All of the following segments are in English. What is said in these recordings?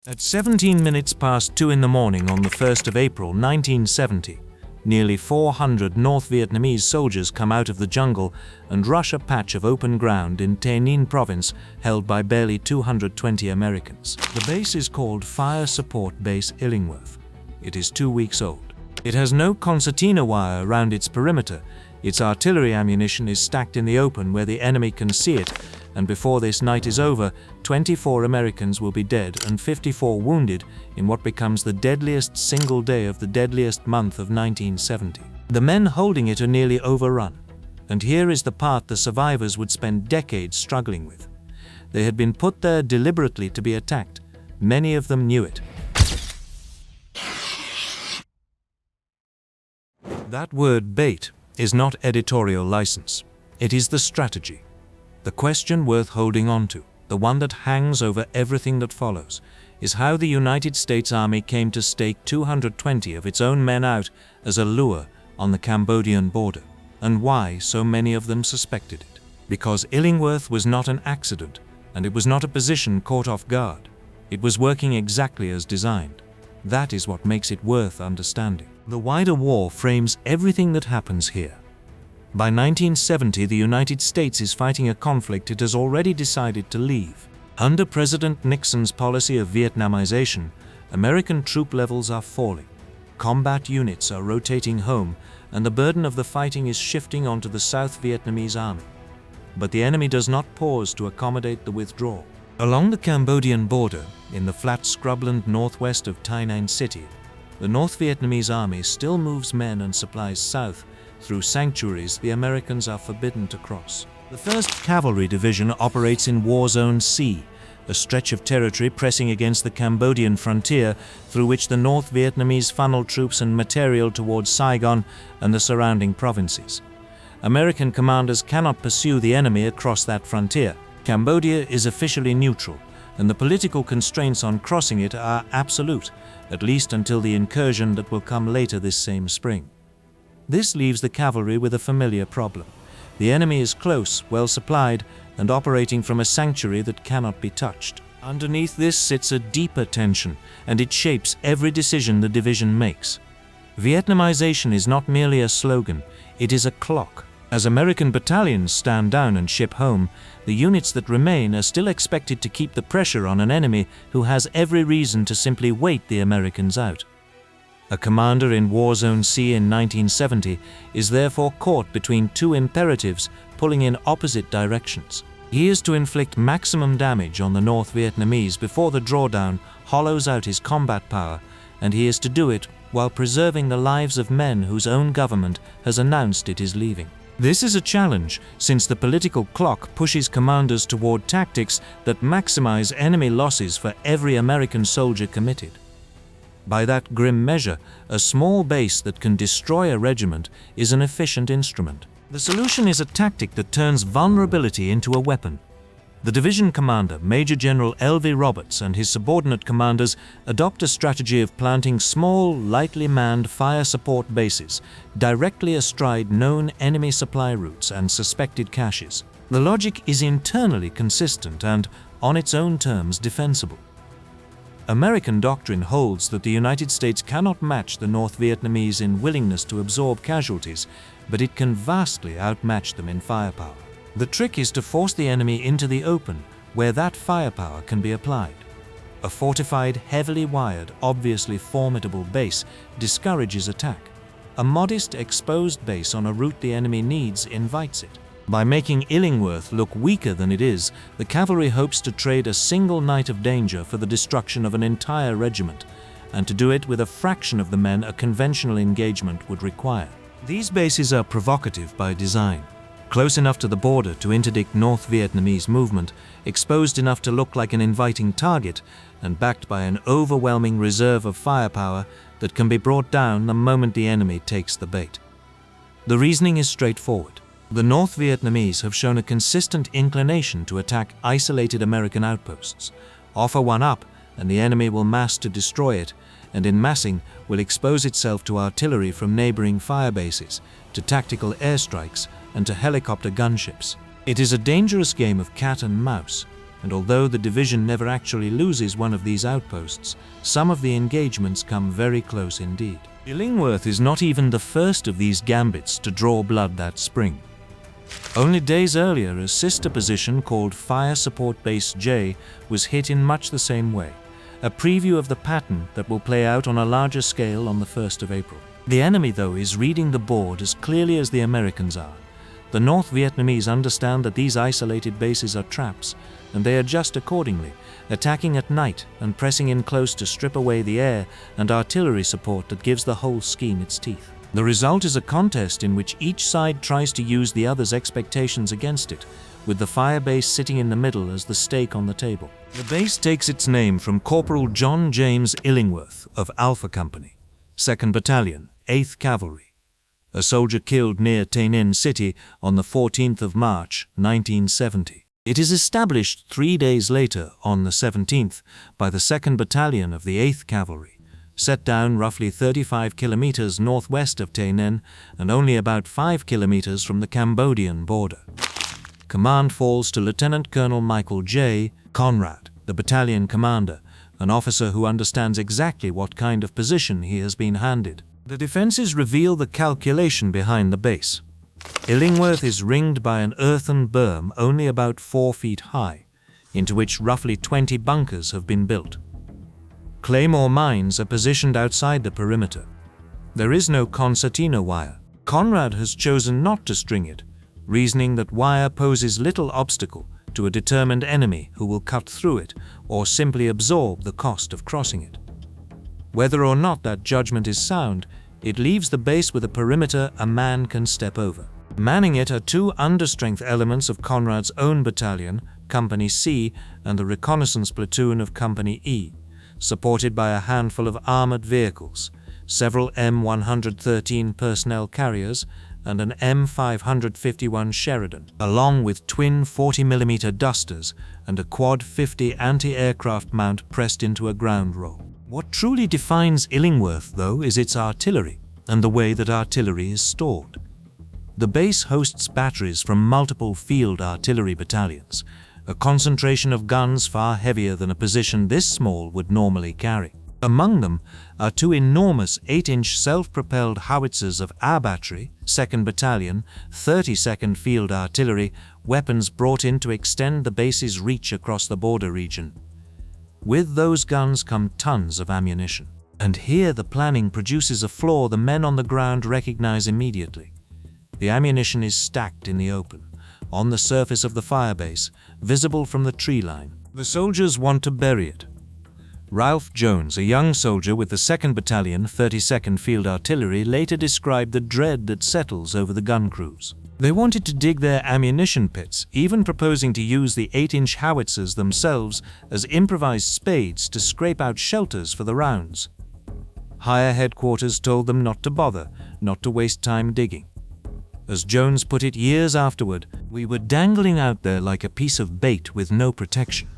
At 17 minutes past 2 in the morning on the 1st of April 1970, nearly 400 North Vietnamese soldiers come out of the jungle and rush a patch of open ground in Tay Ninh Province held by barely 220 Americans. The base is called Fire Support Base Illingworth. It is 2 weeks old. It has no concertina wire around its perimeter. Its artillery ammunition is stacked in the open where the enemy can see it, and before this night is over, 24 Americans will be dead and 54 wounded in what becomes the deadliest single day of the deadliest month of 1970. The men holding it are nearly overrun, and here is the part the survivors would spend decades struggling with. They had been put there deliberately to be attacked. Many of them knew it. That word bait is not editorial license. It is the strategy. The question worth holding on to, the one that hangs over everything that follows, is how the United States Army came to stake 220 of its own men out as a lure on the Cambodian border, and why so many of them suspected it. Because Illingworth was not an accident, and it was not a position caught off guard. It was working exactly as designed. That is what makes it worth understanding. The wider war frames everything that happens here. By 1970, the United States is fighting a conflict it has already decided to leave. Under President Nixon's policy of Vietnamization, American troop levels are falling. Combat units are rotating home, and the burden of the fighting is shifting onto the South Vietnamese army. But the enemy does not pause to accommodate the withdrawal. Along the Cambodian border, in the flat scrubland northwest of Tay Ninh City, the North Vietnamese army still moves men and supplies south through sanctuaries the Americans are forbidden to cross. The 1st Cavalry Division operates in War Zone C, a stretch of territory pressing against the Cambodian frontier through which the North Vietnamese funnel troops and material towards Saigon and the surrounding provinces. American commanders cannot pursue the enemy across that frontier. Cambodia is officially neutral, and the political constraints on crossing it are absolute, at least until the incursion that will come later this same spring. This leaves the cavalry with a familiar problem. The enemy is close, well supplied, and operating from a sanctuary that cannot be touched. Underneath this sits a deeper tension, and it shapes every decision the division makes. Vietnamization is not merely a slogan, it is a clock. As American battalions stand down and ship home, the units that remain are still expected to keep the pressure on an enemy who has every reason to simply wait the Americans out. A commander in War Zone C in 1970 is therefore caught between two imperatives pulling in opposite directions. He is to inflict maximum damage on the North Vietnamese before the drawdown hollows out his combat power, and he is to do it while preserving the lives of men whose own government has announced it is leaving. This is a challenge, since the political clock pushes commanders toward tactics that maximize enemy losses for every American soldier committed. By that grim measure, a small base that can destroy a regiment is an efficient instrument. The solution is a tactic that turns vulnerability into a weapon. The division commander, Major General L.V. Roberts, and his subordinate commanders adopt a strategy of planting small, lightly manned fire support bases directly astride known enemy supply routes and suspected caches. The logic is internally consistent and, on its own terms, defensible. American doctrine holds that the United States cannot match the North Vietnamese in willingness to absorb casualties, but it can vastly outmatch them in firepower. The trick is to force the enemy into the open, where that firepower can be applied. A fortified, heavily wired, obviously formidable base discourages attack. A modest, exposed base on a route the enemy needs invites it. By making Illingworth look weaker than it is, the cavalry hopes to trade a single night of danger for the destruction of an entire regiment, and to do it with a fraction of the men a conventional engagement would require. These bases are provocative by design. Close enough to the border to interdict North Vietnamese movement, exposed enough to look like an inviting target, and backed by an overwhelming reserve of firepower that can be brought down the moment the enemy takes the bait. The reasoning is straightforward. The North Vietnamese have shown a consistent inclination to attack isolated American outposts. Offer one up, and the enemy will mass to destroy it, and in massing will expose itself to artillery from neighboring fire bases, to tactical airstrikes, and to helicopter gunships. It is a dangerous game of cat and mouse. and although the division never actually loses one of these outposts, some of the engagements come very close indeed. Illingworth is not even the first of these gambits to draw blood that spring. Only days earlier, a sister position called Fire Support Base J was hit in much the same way, a preview of the pattern that will play out on a larger scale on the 1st of April. The enemy, though, is reading the board as clearly as the Americans are. The North Vietnamese understand that these isolated bases are traps, and they adjust accordingly, attacking at night and pressing in close to strip away the air and artillery support that gives the whole scheme its teeth. The result is a contest in which each side tries to use the other's expectations against it, with the fire base sitting in the middle as the stake on the table. The base takes its name from Corporal John James Illingworth of Alpha Company, 2nd Battalion, 8th Cavalry, a soldier killed near Tay Ninh City on the 14th of March, 1970. It is established 3 days later, on the 17th, by the 2nd Battalion of the 8th Cavalry, set down roughly 35 kilometers northwest of Tay Ninh and only about 5 kilometers from the Cambodian border. Command falls to Lieutenant Colonel Michael J. Conrad, the battalion commander, an officer who understands exactly what kind of position he has been handed. The defenses reveal the calculation behind the base. Illingworth is ringed by an earthen berm only about 4 feet high, into which roughly 20 bunkers have been built. Claymore mines are positioned outside the perimeter. There is no concertina wire. Conrad has chosen not to string it, reasoning that wire poses little obstacle to a determined enemy who will cut through it or simply absorb the cost of crossing it. Whether or not that judgment is sound, it leaves the base with a perimeter a man can step over. Manning it are 2 understrength elements of Conrad's own battalion, Company C, and the reconnaissance platoon of Company E, supported by a handful of armored vehicles, several M113 personnel carriers, and an M551 Sheridan, along with twin 40mm dusters and a quad 50 anti-aircraft mount pressed into a ground roll. What truly defines Illingworth, though, is its artillery and the way that artillery is stored. The base hosts batteries from multiple field artillery battalions, a concentration of guns far heavier than a position this small would normally carry. Among them are 2 enormous 8-inch self-propelled howitzers of our battery, 2nd Battalion, 32nd Field Artillery, weapons brought in to extend the base's reach across the border region. With those guns come tons of ammunition. And here the planning produces a flaw the men on the ground recognize immediately. The ammunition is stacked in the open, on the surface of the firebase, visible from the tree line. The soldiers want to bury it. Ralph Jones, a young soldier with the 2nd Battalion, 32nd Field Artillery, later described the dread that settles over the gun crews. They wanted to dig their ammunition pits, even proposing to use the 8-inch howitzers themselves as improvised spades to scrape out shelters for the rounds. Higher headquarters told them not to bother, not to waste time digging. As Jones put it years afterward, "We were dangling out there like a piece of bait with no protection.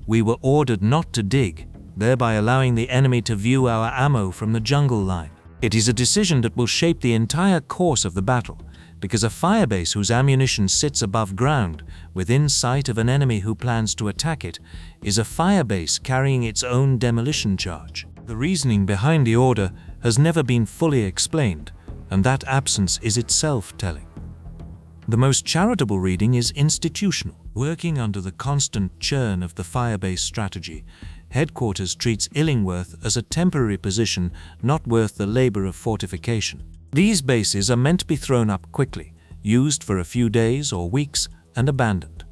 We were ordered not to dig, thereby allowing the enemy to view our ammo from the jungle line. It is a decision that will shape the entire course of the battle, because a firebase whose ammunition sits above ground, within sight of an enemy who plans to attack it, is a firebase carrying its own demolition charge." The reasoning behind the order has never been fully explained, and that absence is itself telling. The most charitable reading is institutional. Working under the constant churn of the firebase strategy, headquarters treats Illingworth as a temporary position not worth the labor of fortification. These bases are meant to be thrown up quickly, used for a few days or weeks, and abandoned.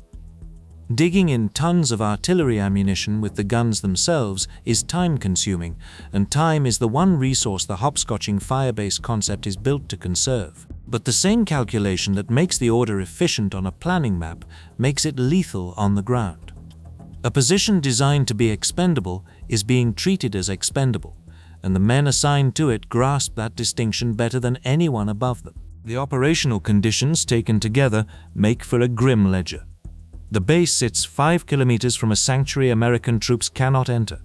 Digging in tons of artillery ammunition with the guns themselves is time-consuming, and time is the one resource the hopscotching firebase concept is built to conserve. But the same calculation that makes the order efficient on a planning map makes it lethal on the ground. A position designed to be expendable is being treated as expendable, and the men assigned to it grasp that distinction better than anyone above them. The operational conditions taken together make for a grim ledger. The base sits 5 kilometers from a sanctuary American troops cannot enter.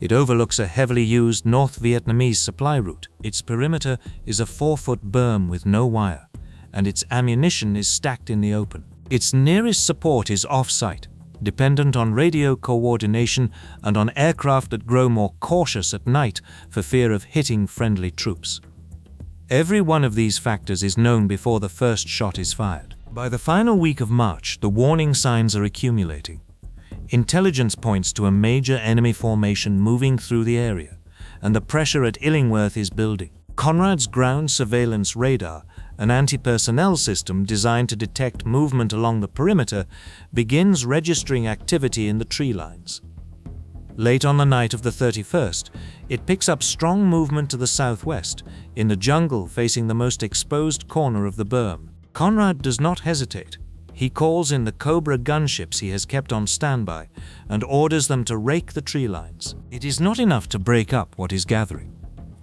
It overlooks a heavily used North Vietnamese supply route. Its perimeter is a 4-foot berm with no wire, and its ammunition is stacked in the open. Its nearest support is off-site, dependent on radio coordination and on aircraft that grow more cautious at night for fear of hitting friendly troops. Every one of these factors is known before the first shot is fired. By the final week of March, the warning signs are accumulating. Intelligence points to a major enemy formation moving through the area, and the pressure at Illingworth is building. Conrad's ground surveillance radar, an anti-personnel system designed to detect movement along the perimeter, begins registering activity in the tree lines. Late on the night of the 31st, it picks up strong movement to the southwest, in the jungle facing the most exposed corner of the berm. Conrad does not hesitate. He calls in the Cobra gunships he has kept on standby and orders them to rake the tree lines. It is not enough to break up what is gathering.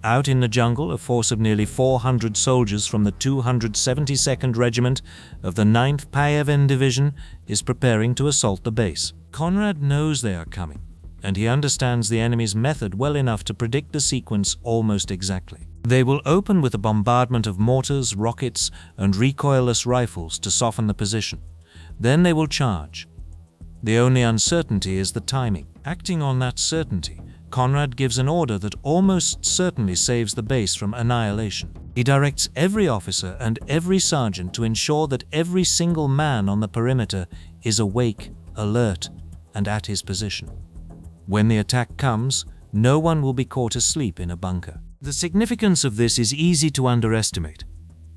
Out in the jungle, a force of nearly 400 soldiers from the 272nd Regiment of the 9th Payevan Division is preparing to assault the base. Conrad knows they are coming, and he understands the enemy's method well enough to predict the sequence almost exactly. They will open with a bombardment of mortars, rockets, and recoilless rifles to soften the position. Then they will charge. The only uncertainty is the timing. Acting on that certainty, Conrad gives an order that almost certainly saves the base from annihilation. He directs every officer and every sergeant to ensure that every single man on the perimeter is awake, alert, and at his position. When the attack comes, no one will be caught asleep in a bunker. The significance of this is easy to underestimate.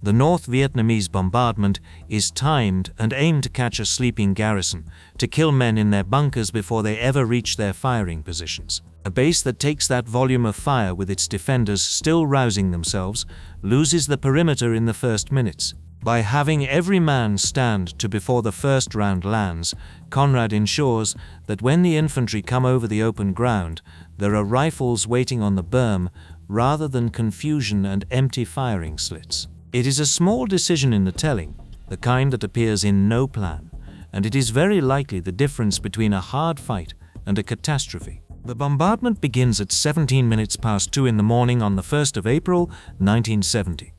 The North Vietnamese bombardment is timed and aimed to catch a sleeping garrison, to kill men in their bunkers before they ever reach their firing positions. A base that takes that volume of fire with its defenders still rousing themselves loses the perimeter in the first minutes. By having every man stand to before the first round lands, Conrad ensures that when the infantry come over the open ground, there are rifles waiting on the berm rather than confusion and empty firing slits. It is a small decision in the telling, the kind that appears in no plan, and it is very likely the difference between a hard fight and a catastrophe. The bombardment begins at 17 minutes past 2 in the morning on the 1st of April, 1970.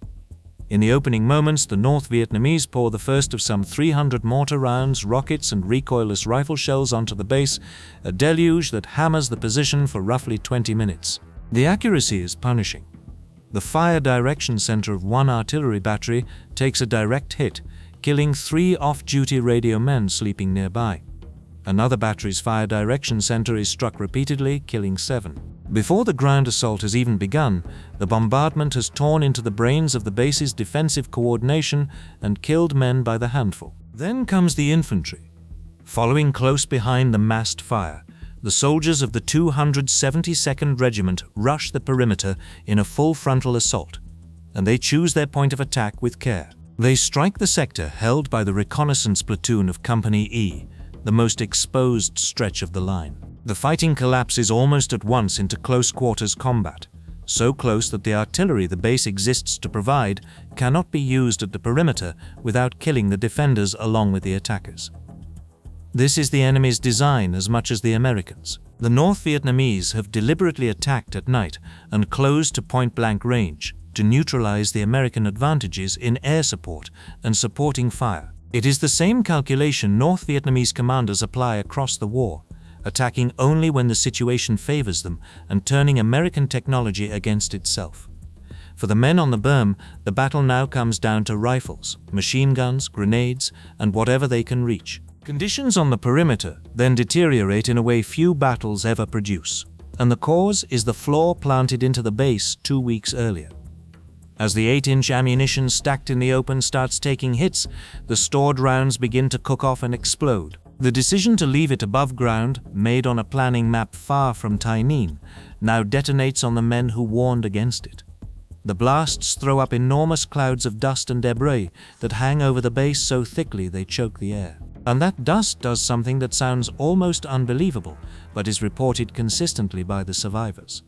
In the opening moments, the North Vietnamese pour the first of some 300 mortar rounds, rockets, and recoilless rifle shells onto the base, a deluge that hammers the position for roughly 20 minutes. The accuracy is punishing. The fire direction center of one artillery battery takes a direct hit, killing 3 off-duty radio men sleeping nearby. Another battery's fire direction center is struck repeatedly, killing 7. Before the ground assault has even begun, the bombardment has torn into the brains of the base's defensive coordination and killed men by the handful. Then comes the infantry. Following close behind the massed fire, the soldiers of the 272nd Regiment rush the perimeter in a full frontal assault, and they choose their point of attack with care. They strike the sector held by the reconnaissance platoon of Company E, the most exposed stretch of the line. The fighting collapses almost at once into close quarters combat, so close that the artillery the base exists to provide cannot be used at the perimeter without killing the defenders along with the attackers. This is the enemy's design as much as the Americans'. The North Vietnamese have deliberately attacked at night and closed to point-blank range to neutralize the American advantages in air support and supporting fire. It is the same calculation North Vietnamese commanders apply across the war, attacking only when the situation favors them and turning American technology against itself. For the men on the berm, the battle now comes down to rifles, machine guns, grenades, and whatever they can reach. Conditions on the perimeter then deteriorate in a way few battles ever produce, and the cause is the flaw planted into the base 2 weeks earlier. As the 8-inch ammunition stacked in the open starts taking hits, the stored rounds begin to cook off and explode. The decision to leave it above ground, made on a planning map far from Tay Ninh, now detonates on the men who warned against it. The blasts throw up enormous clouds of dust and debris that hang over the base so thickly they choke the air. And that dust does something that sounds almost unbelievable, but is reported consistently by the survivors.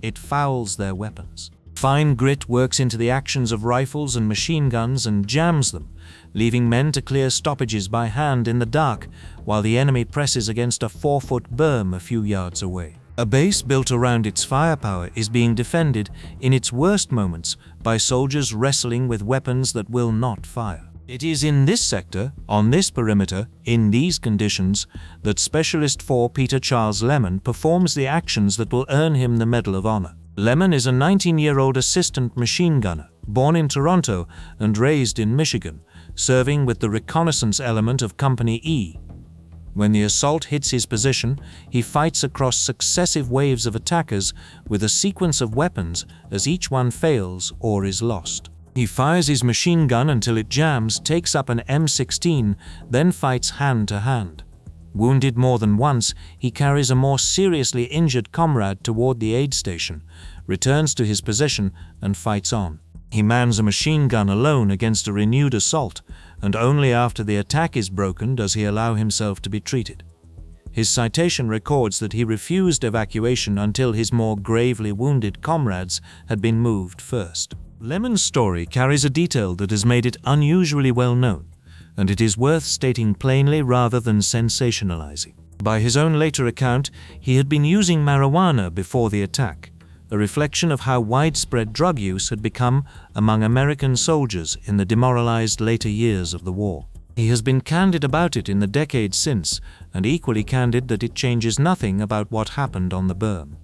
It fouls their weapons. Fine grit works into the actions of rifles and machine guns and jams them, leaving men to clear stoppages by hand in the dark while the enemy presses against a 4-foot berm a few yards away. A base built around its firepower is being defended in its worst moments by soldiers wrestling with weapons that will not fire. It is in this sector, on this perimeter, in these conditions, that Specialist 4 Peter Charles Lemon performs the actions that will earn him the Medal of Honor. Lemon is a 19-year-old assistant machine gunner, born in Toronto and raised in Michigan, serving with the reconnaissance element of Company E. When the assault hits his position, he fights across successive waves of attackers with a sequence of weapons as each one fails or is lost. He fires his machine gun until it jams, takes up an M16, then fights hand to hand. Wounded more than once, he carries a more seriously injured comrade toward the aid station, returns to his position, and fights on. He mans a machine gun alone against a renewed assault, and only after the attack is broken does he allow himself to be treated. His citation records that he refused evacuation until his more gravely wounded comrades had been moved first. Lemon's story carries a detail that has made it unusually well known, and it is worth stating plainly rather than sensationalizing. By his own later account, he had been using marijuana before the attack, a reflection of how widespread drug use had become among American soldiers in the demoralized later years of the war. He has been candid about it in the decades since, and equally candid that it changes nothing about what happened on the berm.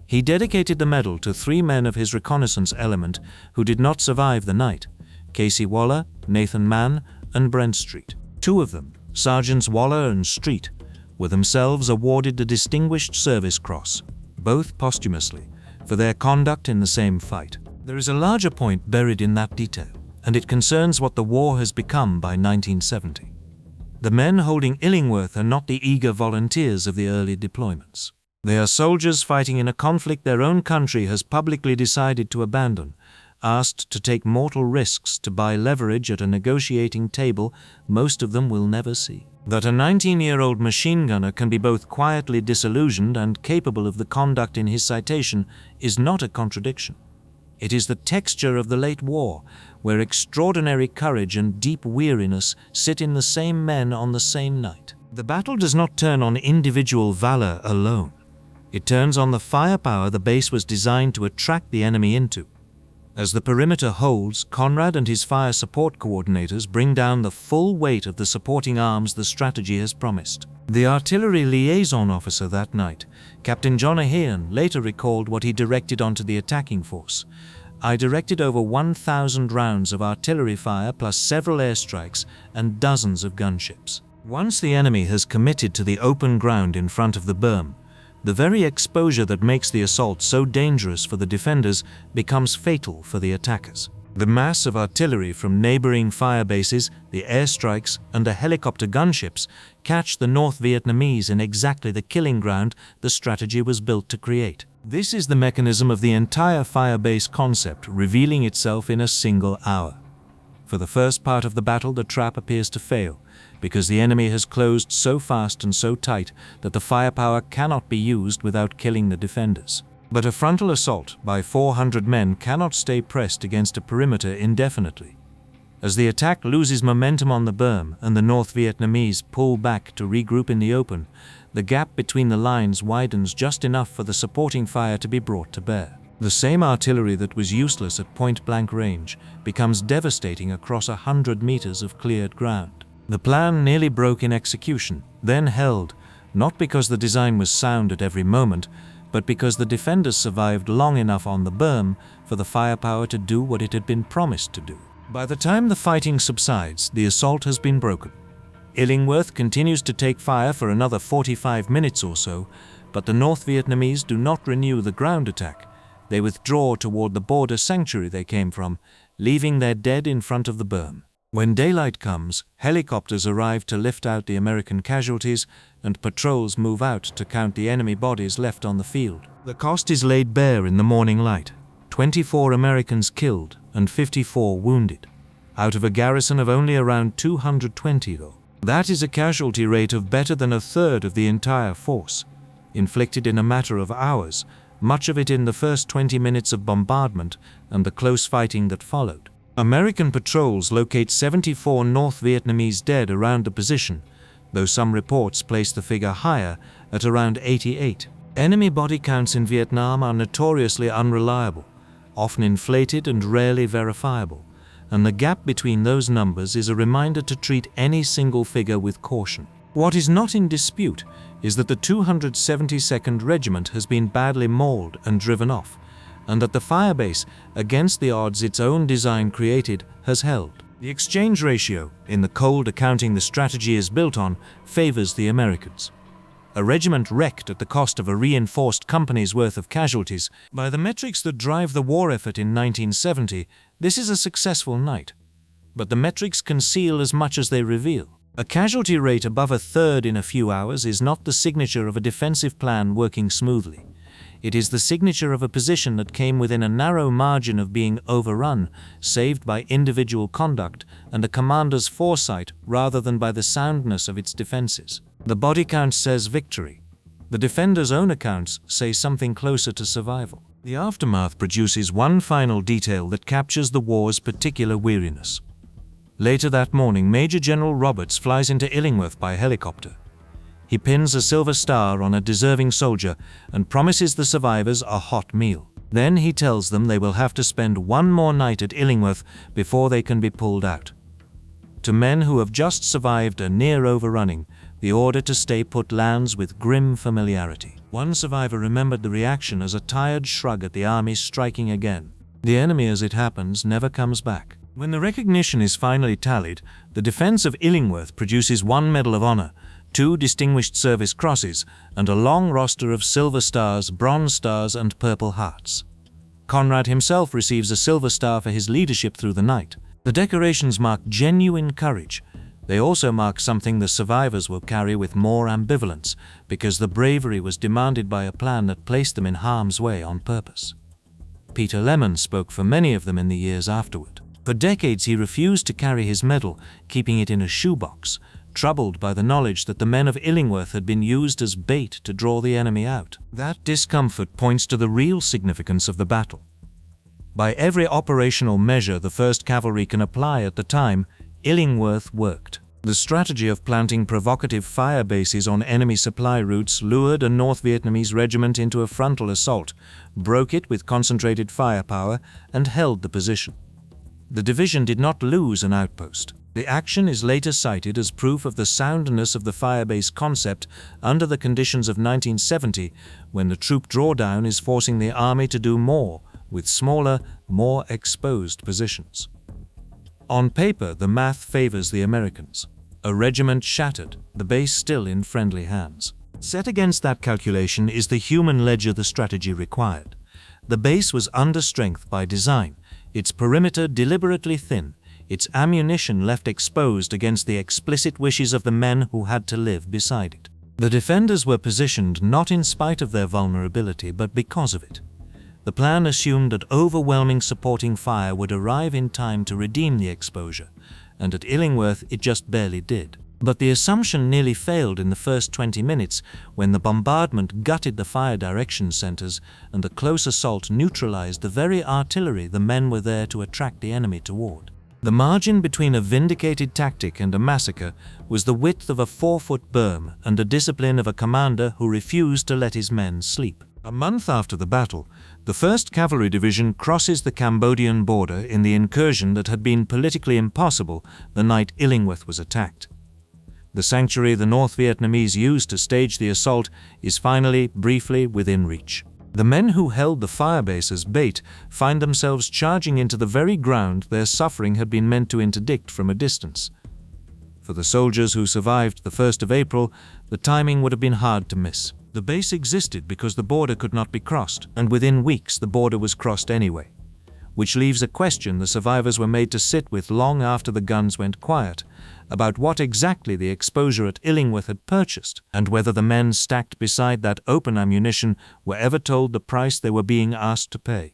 He dedicated the medal to 3 men of his reconnaissance element who did not survive the night: Casey Waller, Nathan Mann, and Brent Street. 2 of them, Sergeants Waller and Street, were themselves awarded the Distinguished Service Cross, both posthumously, for their conduct in the same fight. There is a larger point buried in that detail, and it concerns what the war has become by 1970. The men holding Illingworth are not the eager volunteers of the early deployments. They are soldiers fighting in a conflict their own country has publicly decided to abandon, asked to take mortal risks to buy leverage at a negotiating table most of them will never see. That a 19-year-old machine gunner can be both quietly disillusioned and capable of the conduct in his citation is not a contradiction. It is the texture of the late war, where extraordinary courage and deep weariness sit in the same men on the same night. The battle does not turn on individual valor alone. It turns on the firepower the base was designed to attract the enemy into. As the perimeter holds, Conrad and his fire support coordinators bring down the full weight of the supporting arms the strategy has promised. The artillery liaison officer that night, Captain John Ahearn, later recalled what he directed onto the attacking force. "I directed over 1,000 rounds of artillery fire plus several airstrikes and dozens of gunships." Once the enemy has committed to the open ground in front of the berm, the very exposure that makes the assault so dangerous for the defenders becomes fatal for the attackers. The mass of artillery from neighboring fire bases, the airstrikes, and the helicopter gunships catch the North Vietnamese in exactly the killing ground the strategy was built to create. This is the mechanism of the entire fire base concept revealing itself in a single hour. For the first part of the battle, the trap appears to fail, because the enemy has closed so fast and so tight that the firepower cannot be used without killing the defenders. But a frontal assault by 400 men cannot stay pressed against a perimeter indefinitely. As the attack loses momentum on the berm and the North Vietnamese pull back to regroup in the open, the gap between the lines widens just enough for the supporting fire to be brought to bear. The same artillery that was useless at point-blank range becomes devastating across 100 meters of cleared ground. The plan nearly broke in execution, then held, not because the design was sound at every moment, but because the defenders survived long enough on the berm for the firepower to do what it had been promised to do. By the time the fighting subsides, the assault has been broken. Illingworth continues to take fire for another 45 minutes or so, but the North Vietnamese do not renew the ground attack. They withdraw toward the border sanctuary they came from, leaving their dead in front of the berm. When daylight comes, helicopters arrive to lift out the American casualties, and patrols move out to count the enemy bodies left on the field. The cost is laid bare in the morning light: 24 Americans killed and 54 wounded, out of a garrison of only around 220 though. That is a casualty rate of better than a third of the entire force, inflicted in a matter of hours, much of it in the first 20 minutes of bombardment and the close fighting that followed. American patrols locate 74 North Vietnamese dead around the position, though some reports place the figure higher at around 88. Enemy body counts in Vietnam are notoriously unreliable, often inflated and rarely verifiable, and the gap between those numbers is a reminder to treat any single figure with caution. What is not in dispute is that the 272nd Regiment has been badly mauled and driven off, and that the firebase, against the odds its own design created, has held. The exchange ratio, in the cold accounting the strategy is built on, favors the Americans. A regiment wrecked at the cost of a reinforced company's worth of casualties. By the metrics that drive the war effort in 1970, this is a successful night. But the metrics conceal as much as they reveal. A casualty rate above a third in a few hours is not the signature of a defensive plan working smoothly. It is the signature of a position that came within a narrow margin of being overrun, saved by individual conduct and a commander's foresight rather than by the soundness of its defenses. The body count says victory. The defender's own accounts say something closer to survival. The aftermath produces one final detail that captures the war's particular weariness. Later that morning, Major General Roberts flies into Illingworth by helicopter. He pins a silver star on a deserving soldier and promises the survivors a hot meal. Then he tells them they will have to spend one more night at Illingworth before they can be pulled out. To men who have just survived a near overrunning, the order to stay put lands with grim familiarity. One survivor remembered the reaction as a tired shrug at the army striking again. The enemy, as it happens, never comes back. When the recognition is finally tallied, the defense of Illingworth produces 1 Medal of Honor, 2 Distinguished Service Crosses, and a long roster of Silver Stars, Bronze Stars, and Purple Hearts. Conrad himself receives a Silver Star for his leadership through the night. The decorations mark genuine courage. They also mark something the survivors will carry with more ambivalence, because the bravery was demanded by a plan that placed them in harm's way on purpose. Peter Lemon spoke for many of them in the years afterward. For decades he refused to carry his medal, keeping it in a shoebox, troubled by the knowledge that the men of Illingworth had been used as bait to draw the enemy out. That discomfort points to the real significance of the battle. By every operational measure the 1st Cavalry can apply at the time, Illingworth worked. The strategy of planting provocative fire bases on enemy supply routes lured a North Vietnamese regiment into a frontal assault, broke it with concentrated firepower, and held the position. The division did not lose an outpost. The action is later cited as proof of the soundness of the firebase concept under the conditions of 1970, when the troop drawdown is forcing the army to do more with smaller, more exposed positions. On paper, the math favors the Americans. A regiment shattered, the base still in friendly hands. Set against that calculation is the human ledger the strategy required. The base was under strength by design, its perimeter deliberately thin, its ammunition left exposed against the explicit wishes of the men who had to live beside it. The defenders were positioned not in spite of their vulnerability, but because of it. The plan assumed that overwhelming supporting fire would arrive in time to redeem the exposure, and at Illingworth it just barely did. But the assumption nearly failed in the first 20 minutes when the bombardment gutted the fire direction centers and the close assault neutralized the very artillery the men were there to attract the enemy toward. The margin between a vindicated tactic and a massacre was the width of a 4-foot berm and the discipline of a commander who refused to let his men sleep. A month after the battle, the 1st Cavalry Division crosses the Cambodian border in the incursion that had been politically impossible the night Illingworth was attacked. The sanctuary the North Vietnamese used to stage the assault is finally, briefly, within reach. The men who held the firebase as bait find themselves charging into the very ground their suffering had been meant to interdict from a distance. For the soldiers who survived the 1st of April, the timing would have been hard to miss. The base existed because the border could not be crossed, and within weeks the border was crossed anyway, which leaves a question the survivors were made to sit with long after the guns went quiet, about what exactly the exposure at Illingworth had purchased, and whether the men stacked beside that open ammunition were ever told the price they were being asked to pay.